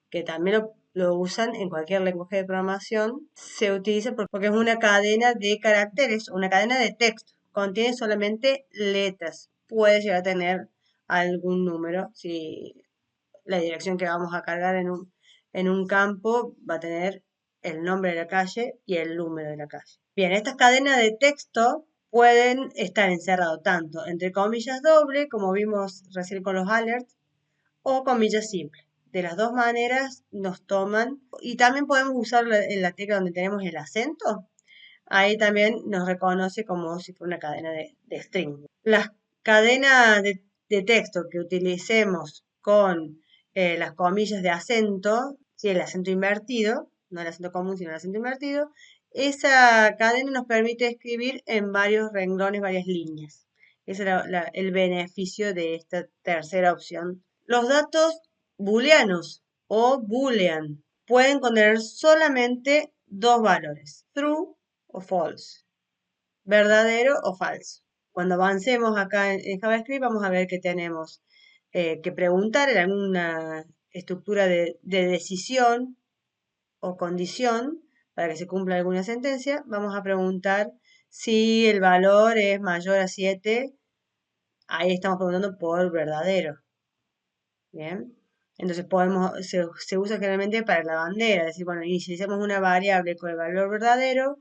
que también lo usan en cualquier lenguaje de programación. Se utiliza porque es una cadena de caracteres, una cadena de texto. Contiene solamente letras. Puede llegar a tener algún número. Si la dirección que vamos a cargar en un campo va a tener el nombre de la calle y el número de la calle. Bien, estas cadenas de texto pueden estar encerrados tanto entre comillas doble, como vimos recién con los alerts, o comillas simples. De las dos maneras nos toman. Y también podemos usar en la tecla donde tenemos el acento. Ahí también nos reconoce como si fuera una cadena de string. Las cadenas de texto que utilicemos con las comillas de acento, si el acento invertido, no el acento común, sino el acento invertido, esa cadena nos permite escribir en varios renglones, varias líneas. Ese es el beneficio de esta tercera opción. Los datos booleanos o boolean pueden contener solamente dos valores: true o false, verdadero o falso. Cuando avancemos acá en JavaScript vamos a ver que tenemos que preguntar en alguna estructura de decisión o condición para que se cumpla alguna sentencia. Vamos a preguntar si el valor es mayor a 7. Ahí estamos preguntando por verdadero. Bien. Entonces se usa generalmente para la bandera, es decir, bueno, inicializamos una variable con el valor verdadero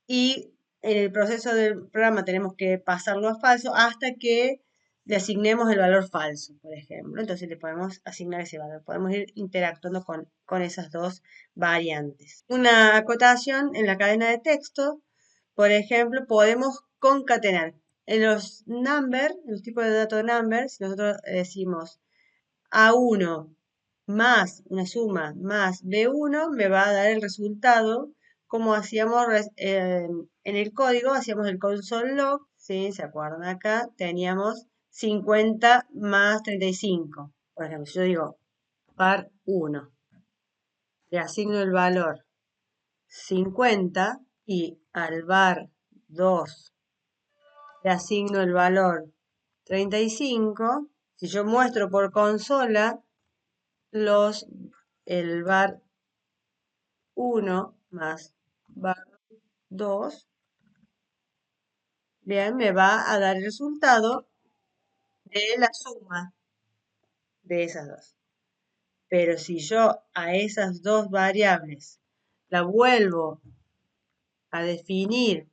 y en el proceso del programa tenemos que pasarlo a falso hasta que le asignemos el valor falso, por ejemplo. Entonces le podemos asignar ese valor. Podemos ir interactuando con esas dos variantes. Una acotación en la cadena de texto, por ejemplo, podemos concatenar. En los number, en los tipos de datos number, si nosotros decimos A1 más una suma más B1, me va a dar el resultado como hacíamos en el código, hacíamos el console log, ¿sí? ¿Se acuerdan acá? Teníamos 50 más 35. Por ejemplo, yo digo var 1, le asigno el valor 50 y al var 2 le asigno el valor 35. Si yo muestro por consola el var 1 más var 2, bien, me va a dar el resultado de la suma de esas dos. Pero si yo a esas dos variables la vuelvo a definir,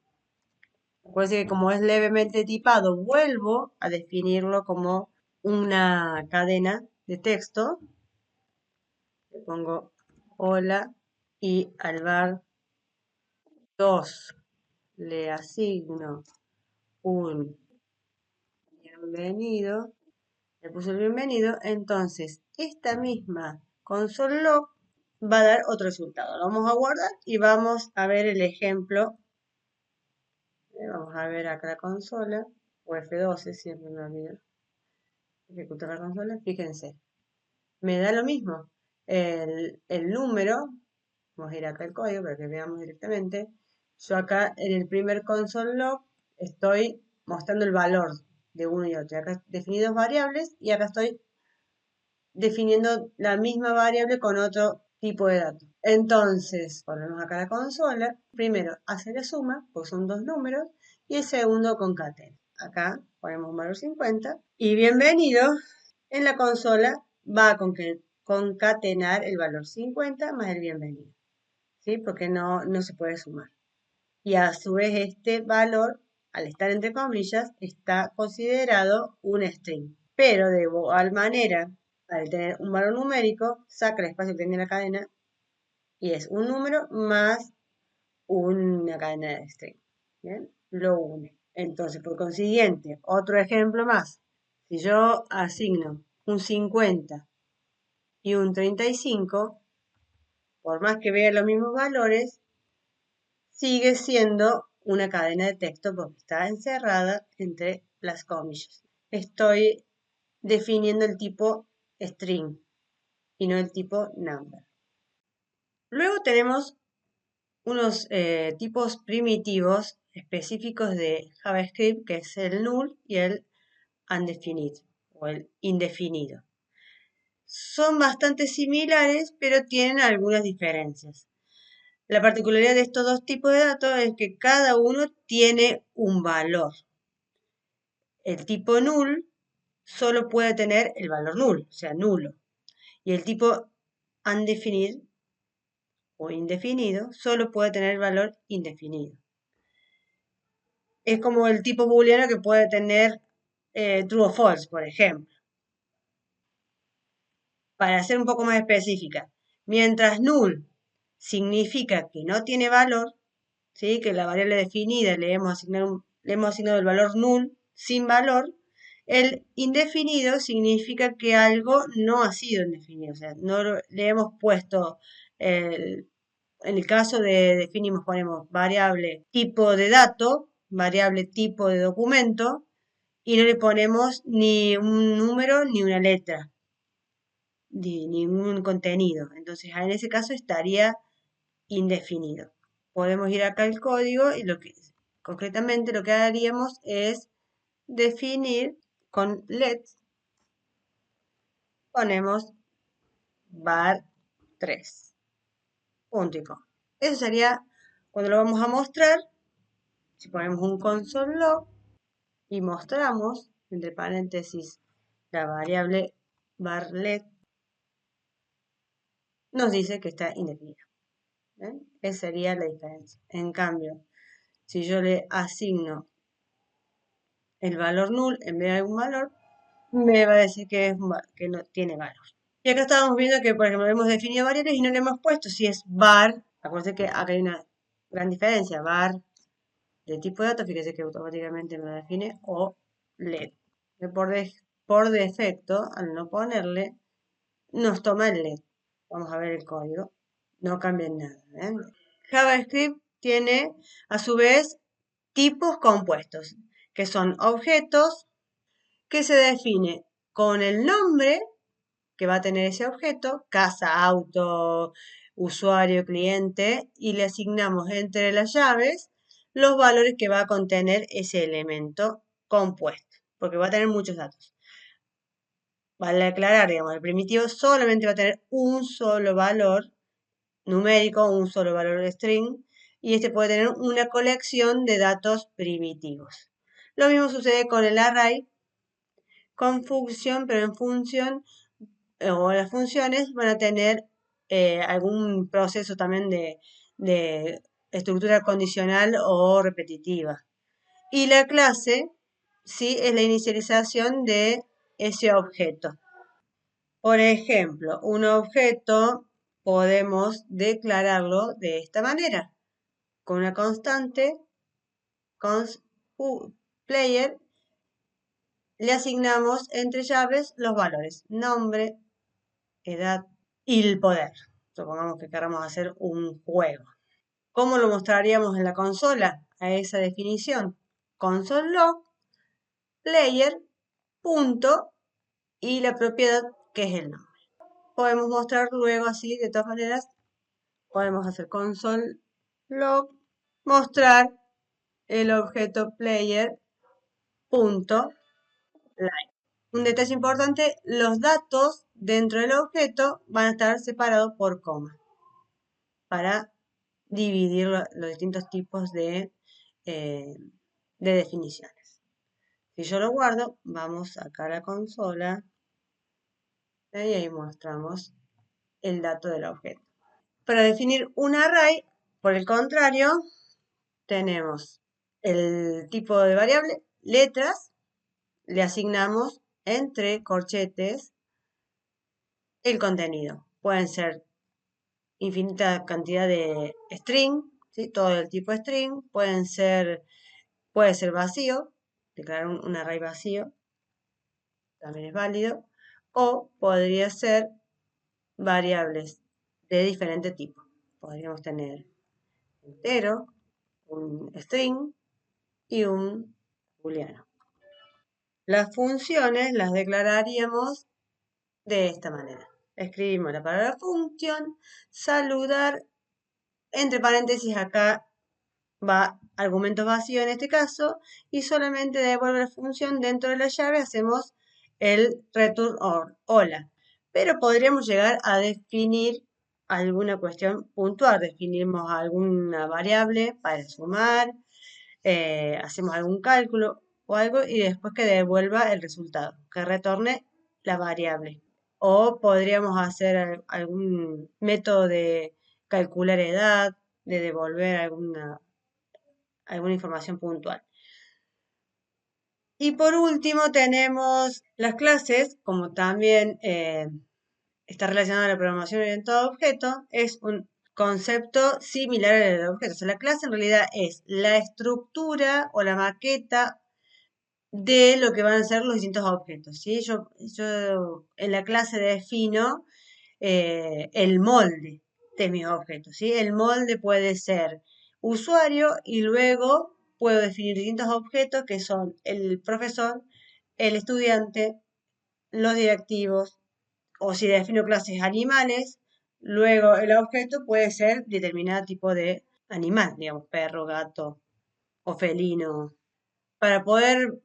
acuérdense que como es levemente tipado, vuelvo a definirlo como una cadena de texto. Le pongo hola y al var 2 le asigno un bienvenido. Le puse el bienvenido, entonces esta misma console log va a dar otro resultado. Lo vamos a guardar y vamos a ver el ejemplo. Vamos a ver acá la consola, o F12, siempre me olvido. Ejecutar la consola, fíjense, me da lo mismo. El número, vamos a ir acá al código para que veamos directamente. Yo acá en el primer console log estoy mostrando el valor de uno y otro. Acá definí dos variables y acá estoy definiendo la misma variable con otro tipo de datos. Entonces, ponemos acá la consola. Primero hace la suma, porque son dos números, y el segundo concatena. Acá ponemos un valor 50. Y bienvenido, en la consola va a concatenar el valor 50 más el bienvenido. ¿Sí? Porque no se puede sumar. Y a su vez este valor, al estar entre comillas, está considerado un string. Pero de igual manera, al tener un valor numérico, saca el espacio que tiene la cadena y es un número más una cadena de string. ¿Bien? Lo une. Entonces, por consiguiente, otro ejemplo más. Si yo asigno un 50 y un 35, por más que vea los mismos valores, sigue siendo una cadena de texto porque está encerrada entre las comillas. Estoy definiendo el tipo string y no el tipo number. Luego tenemos unos tipos primitivos específicos de JavaScript, que es el null y el undefined o el indefinido. Son bastante similares, pero tienen algunas diferencias. La particularidad de estos dos tipos de datos es que cada uno tiene un valor. El tipo null solo puede tener el valor null, o sea, nulo. Y el tipo undefined o indefinido solo puede tener el valor indefinido. Es como el tipo booleano que puede tener true o false, por ejemplo. Para ser un poco más específica, mientras null significa que no tiene valor, ¿sí? Que la variable definida le hemos asignado el valor null sin valor, el indefinido significa que algo no ha sido indefinido, o sea, no le hemos puesto, en el caso de definimos, ponemos variable tipo de dato, variable tipo de documento, y no le ponemos ni un número ni una letra, ni ningún contenido. Entonces, en ese caso estaría indefinido. Podemos ir acá al código y concretamente lo que haríamos es definir con let, ponemos var 3, punto y coma. Eso sería cuando lo vamos a mostrar. Si ponemos un console log y mostramos, entre paréntesis, la variable varlet, nos dice que está indefinida. ¿Ven? Esa sería la diferencia. En cambio, Si yo le asigno el valor null en vez de algún valor, me va a decir que no tiene valor. Y acá estábamos viendo que, por ejemplo, hemos definido variables y no le hemos puesto si es var. Acuérdense que acá hay una gran diferencia. Var de tipo de datos, fíjese que automáticamente me lo define, o LED. Que por defecto, al no ponerle, nos toma el LED. Vamos a ver el código. No cambia nada. JavaScript tiene, a su vez, tipos compuestos, que son objetos que se define con el nombre que va a tener ese objeto, casa, auto, usuario, cliente, y le asignamos entre las llaves los valores que va a contener ese elemento compuesto, porque va a tener muchos datos. Vale aclarar, digamos, el primitivo solamente va a tener un solo valor numérico, un solo valor string, y este puede tener una colección de datos primitivos. Lo mismo sucede con el array, con función, pero en función o las funciones van a tener algún proceso también de estructura condicional o repetitiva. Y la clase, sí, es la inicialización de ese objeto. Por ejemplo, un objeto podemos declararlo de esta manera, con una constante, const player, le asignamos entre llaves los valores, nombre, edad y el poder. Supongamos que queramos hacer un juego. ¿Cómo lo mostraríamos en la consola a esa definición? Console log, player, punto y la propiedad que es el nombre. Podemos mostrar luego así, de todas maneras, podemos hacer console log, mostrar el objeto player, punto, line. Un detalle importante, los datos dentro del objeto van a estar separados por coma para dividir los distintos tipos de definiciones. Si yo lo guardo, vamos acá a la consola y ahí mostramos el dato del objeto. Para definir un array, por el contrario, tenemos el tipo de variable, letras, le asignamos entre corchetes el contenido. Pueden ser infinita cantidad de string, ¿sí? Todo el tipo string, puede ser vacío, declarar un array vacío, también es válido, o podría ser variables de diferente tipo. Podríamos tener entero, un string y un booleano. Las funciones las declararíamos de esta manera. Escribimos la palabra función, saludar, entre paréntesis acá va argumento vacío en este caso, y solamente devuelve la función dentro de la llave, hacemos el return or, hola. Pero podríamos llegar a definir alguna cuestión puntual, definimos alguna variable para sumar, hacemos algún cálculo o algo y después que devuelva el resultado, que retorne la variable. O podríamos hacer algún método de calcular edad, de devolver alguna información puntual. Y por último tenemos las clases, como también está relacionada a la programación orientada a objeto, es un concepto similar al del objeto. O sea, la clase en realidad es la estructura o la maqueta de lo que van a ser los distintos objetos. ¿Sí? Yo en la clase defino el molde de mis objetos. ¿Sí? El molde puede ser usuario y luego puedo definir distintos objetos que son el profesor, el estudiante, los directivos, o si defino clases animales, luego el objeto puede ser determinado tipo de animal, digamos, perro, gato o felino. Para poder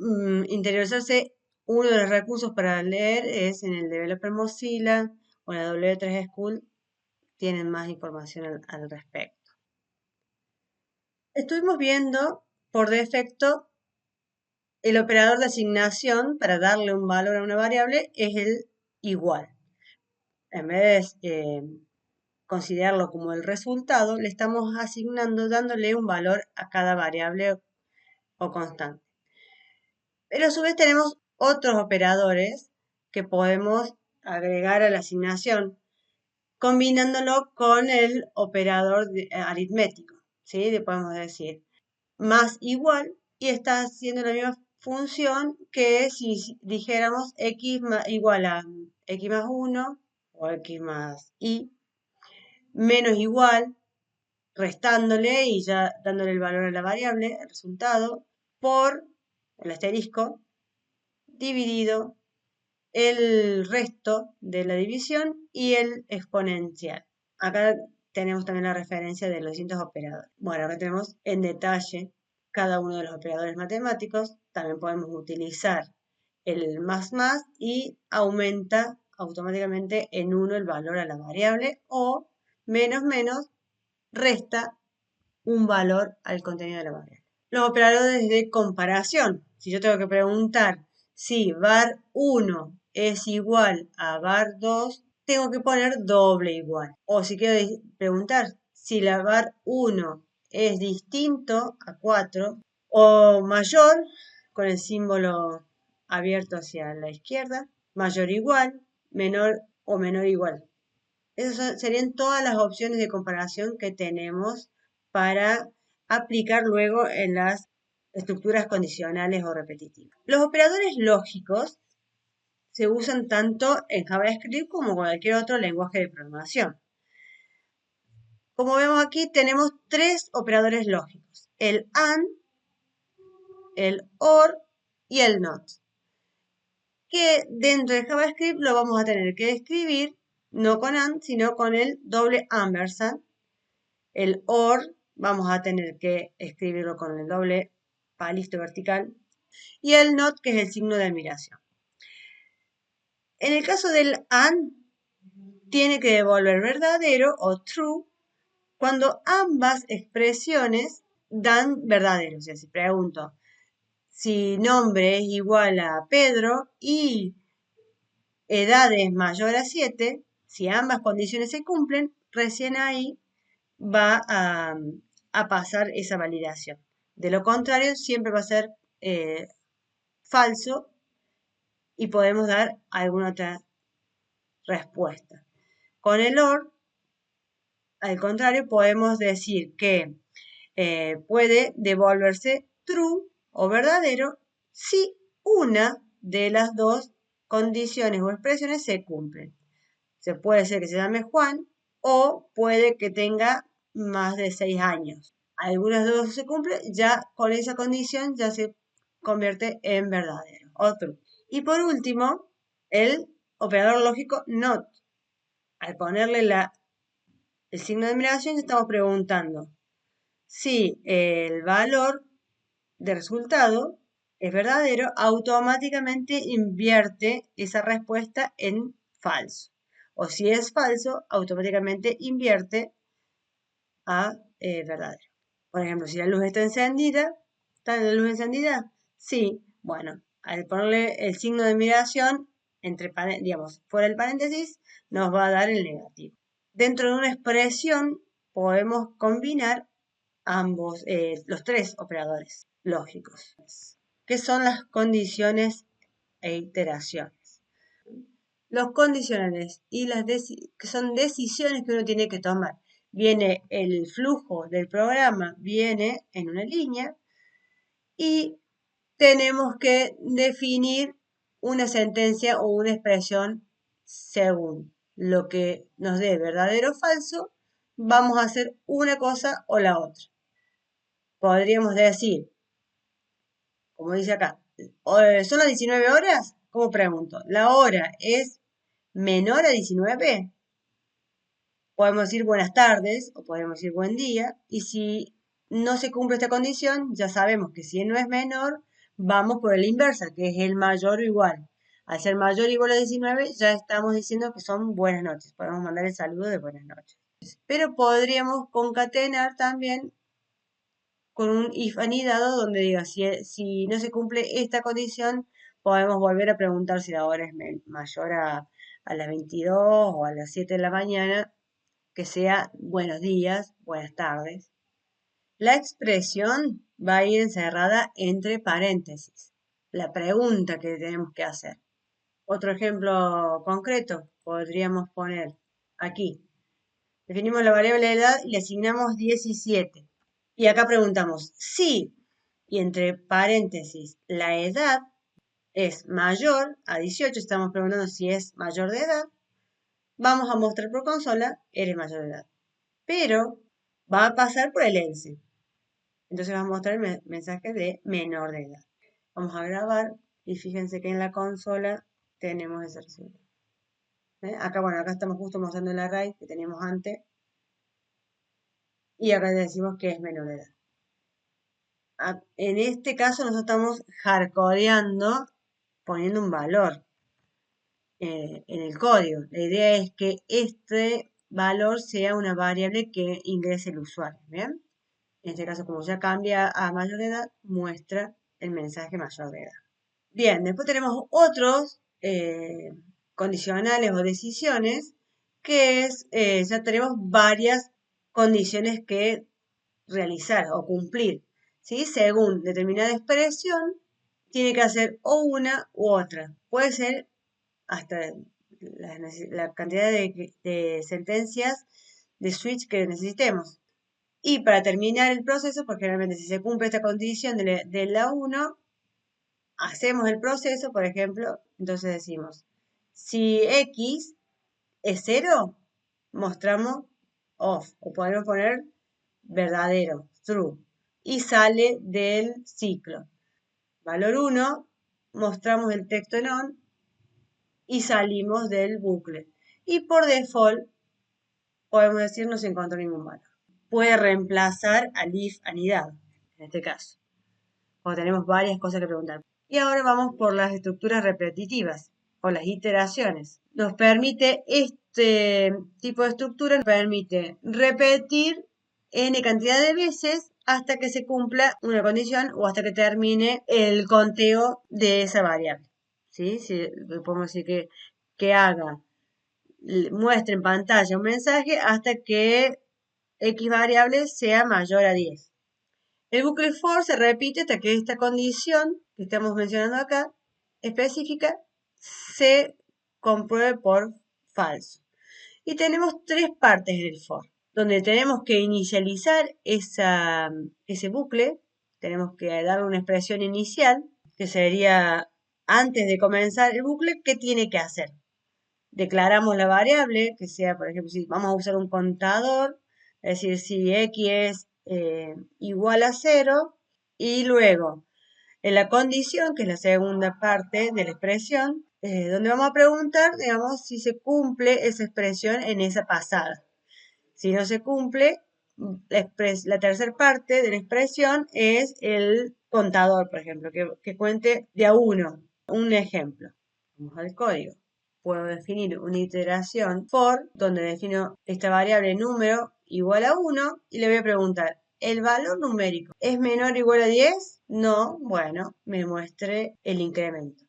interiorizarse, uno de los recursos para leer es en el Developer Mozilla o en la W3 School, tienen más información al respecto. Estuvimos viendo por defecto el operador de asignación para darle un valor a una variable es el igual. En vez de considerarlo como el resultado, le estamos asignando, dándole un valor a cada variable o constante. Pero a su vez tenemos otros operadores que podemos agregar a la asignación, combinándolo con el operador aritmético, ¿sí? Le podemos decir más igual y está haciendo la misma función que si dijéramos x igual a x más 1 o x más y menos igual, restándole y ya dándole el valor a la variable, el resultado, por el asterisco, dividido el resto de la división y el exponencial. Acá tenemos también la referencia de los distintos operadores. Bueno, acá tenemos en detalle cada uno de los operadores matemáticos. También podemos utilizar el más y aumenta automáticamente en 1 el valor a la variable o menos resta un valor al contenido de la variable. Los operadores de comparación. Si yo tengo que preguntar si var 1 es igual a var 2, tengo que poner doble igual. O si quiero preguntar si la var 1 es distinto a 4 o mayor, con el símbolo abierto hacia la izquierda, mayor igual, menor o menor igual. Esas serían todas las opciones de comparación que tenemos para aplicar luego en las estructuras condicionales o repetitivas. Los operadores lógicos se usan tanto en JavaScript como en cualquier otro lenguaje de programación. Como vemos aquí, tenemos 3 operadores lógicos: el AND, el OR y el NOT, que dentro de JavaScript lo vamos a tener que escribir no con AND, sino con el doble ampersand. El OR vamos a tener que escribirlo con el doble palito vertical. Y el NOT, que es el signo de admiración. En el caso del AND, tiene que devolver verdadero o true cuando ambas expresiones dan verdadero. O sea, si pregunto si nombre es igual a Pedro y edad es mayor a 7, si ambas condiciones se cumplen, recién ahí va a pasar esa validación. De lo contrario, siempre va a ser falso y podemos dar alguna otra respuesta. Con el OR, al contrario, podemos decir que puede devolverse true o verdadero si una de las dos condiciones o expresiones se cumplen. Se puede ser que se llame Juan o puede que tenga más de 6 años. Algunas de dos se cumplen, ya con esa condición ya se convierte en verdadero o true. Y por último, el operador lógico NOT. Al ponerle el signo de admiración, estamos preguntando si el valor de resultado es verdadero, automáticamente invierte esa respuesta en falso. O si es falso, automáticamente invierte a verdadero. Por ejemplo, si la luz está encendida, ¿está la luz encendida? Sí. Bueno, al ponerle el signo de admiración, digamos, fuera del paréntesis, nos va a dar el negativo. Dentro de una expresión podemos combinar ambos, los 3 operadores lógicos, que son las condiciones e iteraciones. Los condicionales y que son decisiones que uno tiene que tomar. Viene el flujo del programa, viene en una línea y tenemos que definir una sentencia o una expresión según lo que nos dé verdadero o falso. Vamos a hacer una cosa o la otra. Podríamos decir, como dice acá, ¿son las 19 horas? ¿Cómo pregunto? ¿La hora es menor a 19? Podemos decir buenas tardes o podemos decir buen día. Y si no se cumple esta condición, ya sabemos que si no es menor, vamos por el inversa, que es el mayor o igual. Al ser mayor o igual a 19, ya estamos diciendo que son buenas noches. Podemos mandar el saludo de buenas noches. Pero podríamos concatenar también con un if anidado donde diga si no se cumple esta condición, podemos volver a preguntar si la hora es mayor a las 22 o a las 7 de la mañana que sea buenos días, buenas tardes. La expresión va a ir encerrada entre paréntesis. La pregunta que tenemos que hacer. Otro ejemplo concreto podríamos poner aquí. Definimos la variable de edad y le asignamos 17. Y acá preguntamos si, y entre paréntesis, la edad es mayor a 18, estamos preguntando si es mayor de edad, vamos a mostrar por consola, eres mayor de edad. Pero va a pasar por el else. Entonces vamos a mostrar el mensaje de menor de edad. Vamos a grabar y fíjense que en la consola tenemos ese resultado. Acá, bueno, acá estamos justo mostrando el array que teníamos antes. Y acá decimos que es menor de edad. En este caso nosotros estamos hardcodeando, poniendo un valor en el código. La idea es que este valor sea una variable que ingrese el usuario. ¿Bien? En este caso, como ya cambia a mayor de edad, muestra el mensaje mayor de edad. Bien, después tenemos otros condicionales o decisiones que es, ya tenemos varias condiciones que realizar o cumplir, ¿sí? Según determinada expresión, tiene que hacer o una u otra. Puede ser hasta la cantidad de sentencias de switch que necesitemos. Y para terminar el proceso, porque realmente si se cumple esta condición de la 1, hacemos el proceso, por ejemplo, entonces decimos, si x es 0, mostramos off, o podemos poner verdadero, true, y sale del ciclo. Valor 1, mostramos el texto en on y salimos del bucle. Y por default, podemos decir no se encontró ningún valor. Puede reemplazar al if anidado, en este caso, cuando tenemos varias cosas que preguntar. Y ahora vamos por las estructuras repetitivas, por las iteraciones. Nos permite este tipo de estructura, nos permite repetir n cantidad de veces hasta que se cumpla una condición o hasta que termine el conteo de esa variable. ¿Sí? Si podemos decir que haga, muestre en pantalla un mensaje hasta que X variable sea mayor a 10. El bucle for se repite hasta que esta condición que estamos mencionando acá, específica, se compruebe por falso. Y tenemos tres partes en el for, donde tenemos que inicializar ese bucle, tenemos que darle una expresión inicial, que sería antes de comenzar el bucle, ¿qué tiene que hacer? Declaramos la variable, que sea, por ejemplo, si vamos a usar un contador, es decir, si x es igual a 0, y luego en la condición, que es la segunda parte de la expresión, donde vamos a preguntar, digamos, si se cumple esa expresión en esa pasada. Si no se cumple, la tercera parte de la expresión es el contador, por ejemplo, que cuente de a 1. Un ejemplo. Vamos al código. Puedo definir una iteración for, donde defino esta variable número igual a 1 y le voy a preguntar, ¿el valor numérico es menor o igual a 10? No, bueno, me muestre el incremento.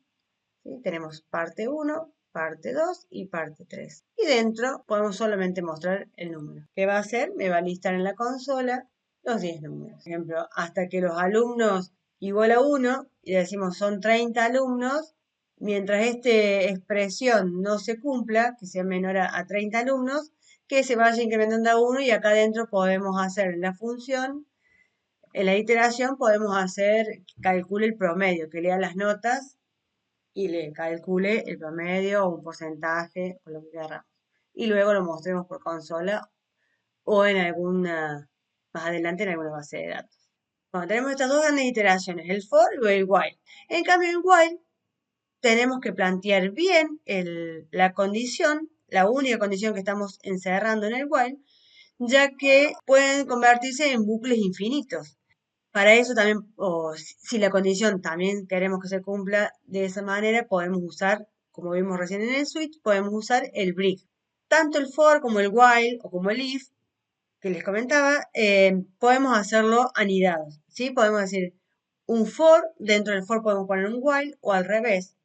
¿Sí? Tenemos parte 1, parte 2 y parte 3. Y dentro podemos solamente mostrar el número. ¿Qué va a hacer? Me va a listar en la consola los 10 números. Por ejemplo, hasta que los alumnos igual a 1, y decimos son 30 alumnos, mientras esta expresión no se cumpla, que sea menor a 30 alumnos, que se vaya incrementando a 1 y acá adentro podemos hacer en la función, en la iteración podemos hacer, calcule el promedio, que lea las notas y le calcule el promedio o un porcentaje o lo que queramos. Y luego lo mostremos por consola o en alguna, más adelante en alguna base de datos. Bueno, tenemos estas dos grandes iteraciones, el for y el while. En cambio, en while tenemos que plantear bien la condición, la única condición que estamos encerrando en el while, ya que pueden convertirse en bucles infinitos. Para eso también, o si la condición también queremos que se cumpla de esa manera, podemos usar, como vimos recién en el switch, podemos usar el break. Tanto el for como el while o como el if, que les comentaba, podemos hacerlo anidados, ¿sí? Podemos decir un for, dentro del for podemos poner un while o al revés.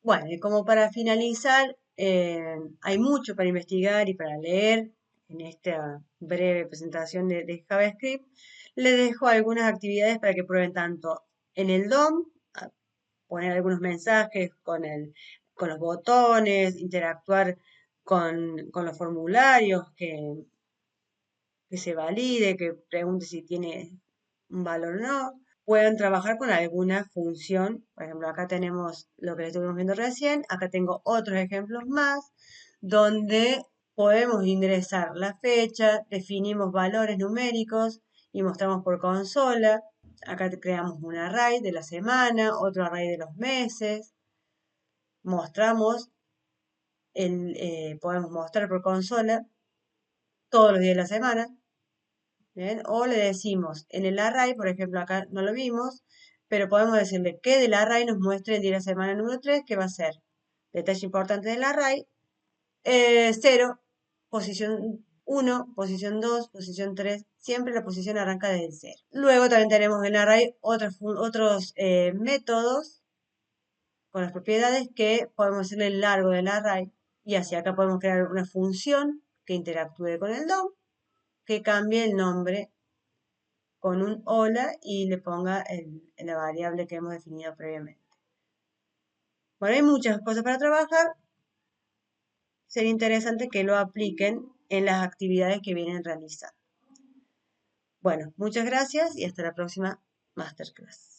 Bueno, y como para finalizar Hay mucho para investigar y para leer en esta breve presentación de JavaScript. Les dejo algunas actividades para que prueben tanto en el DOM, poner algunos mensajes con los botones, interactuar con los formularios, que se valide, que pregunte si tiene un valor o no. Pueden trabajar con alguna función. Por ejemplo, acá tenemos lo que estuvimos viendo recién. Acá tengo otros ejemplos más donde podemos ingresar la fecha, definimos valores numéricos y mostramos por consola. Acá creamos un array de la semana, otro array de los meses. Mostramos, podemos mostrar por consola todos los días de la semana. ¿Bien? O le decimos en el array, por ejemplo, acá no lo vimos, pero podemos decirle que del array nos muestre el día de la semana número 3, que va a ser, detalle importante del array, 0, posición 1, posición 2, posición 3, siempre la posición arranca desde el 0. Luego también tenemos en el array otros métodos con las propiedades que podemos decirle el largo del array, y así acá podemos crear una función que interactúe con el DOM, que cambie el nombre con un hola y le ponga la variable que hemos definido previamente. Bueno, hay muchas cosas para trabajar. Sería interesante que lo apliquen en las actividades que vienen realizando. Bueno, muchas gracias y hasta la próxima masterclass.